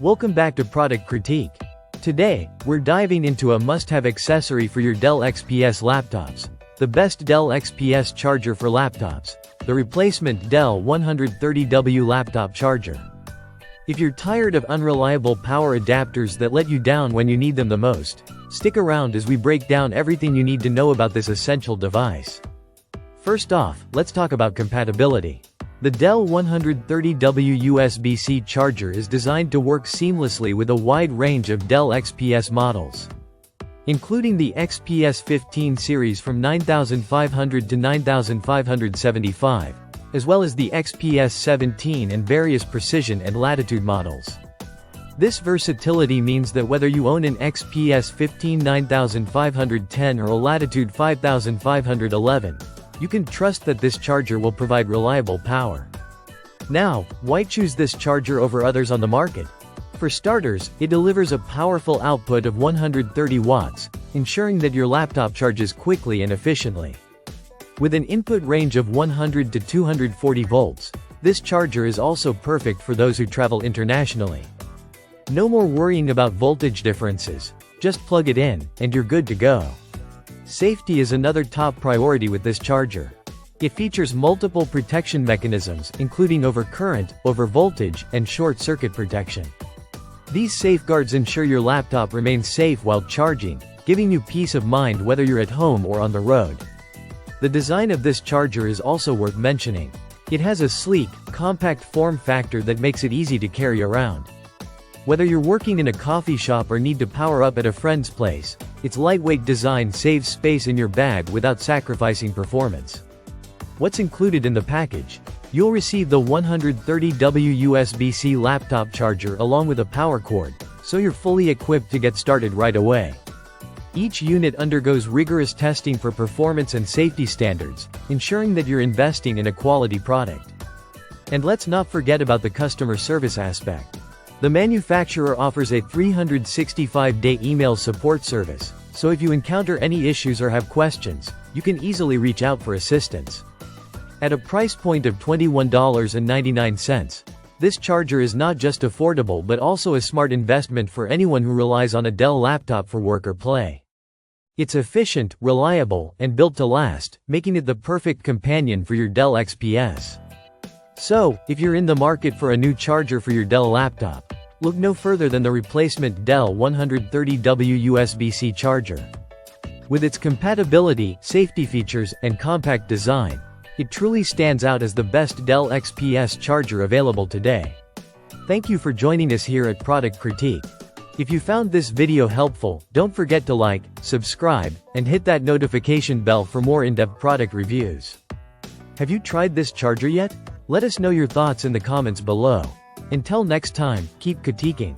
Welcome back to Product Critique. Today, we're diving into a must-have accessory for your Dell XPS laptops. The best Dell XPS charger for laptops. The replacement Dell 130W laptop charger. If you're tired of unreliable power adapters that let you down when you need them the most, stick around as we break down everything you need to know about this essential device. First off, let's talk about compatibility. The Dell 130W USB-C charger is designed to work seamlessly with a wide range of Dell XPS models, including the XPS 15 series from 9500 to 9575, as well as the XPS 17 and various precision and latitude models. This versatility means that whether you own an XPS 15 9510 or a Latitude 5511, you can trust that this charger will provide reliable power. Now, why choose this charger over others on the market? For starters, it delivers a powerful output of 130 watts, ensuring that your laptop charges quickly and efficiently. With an input range of 100 to 240 volts, this charger is also perfect for those who travel internationally. No more worrying about voltage differences. Just plug it in, and you're good to go. Safety is another top priority with this charger. It features multiple protection mechanisms, including overcurrent, overvoltage, and short-circuit protection. These safeguards ensure your laptop remains safe while charging, giving you peace of mind whether you're at home or on the road. The design of this charger is also worth mentioning. It has a sleek, compact form factor that makes it easy to carry around. Whether you're working in a coffee shop or need to power up at a friend's place, its lightweight design saves space in your bag without sacrificing performance. What's included in the package? You'll receive the 130W USB-C laptop charger along with a power cord, so you're fully equipped to get started right away. Each unit undergoes rigorous testing for performance and safety standards, ensuring that you're investing in a quality product. And let's not forget about the customer service aspect. The manufacturer offers a 365-day email support service, so if you encounter any issues or have questions, you can easily reach out for assistance. At a price point of $21.99, this charger is not just affordable but also a smart investment for anyone who relies on a Dell laptop for work or play. It's efficient, reliable, and built to last, making it the perfect companion for your Dell XPS. So, if you're in the market for a new charger for your Dell laptop, look no further than the replacement Dell 130W USB-C charger. With its compatibility, safety features, and compact design, it truly stands out as the best Dell XPS charger available today. Thank you for joining us here at Product Critique. If you found this video helpful, don't forget to like, subscribe, and hit that notification bell for more in-depth product reviews. Have you tried this charger yet? Let us know your thoughts in the comments below. Until next time, keep critiquing.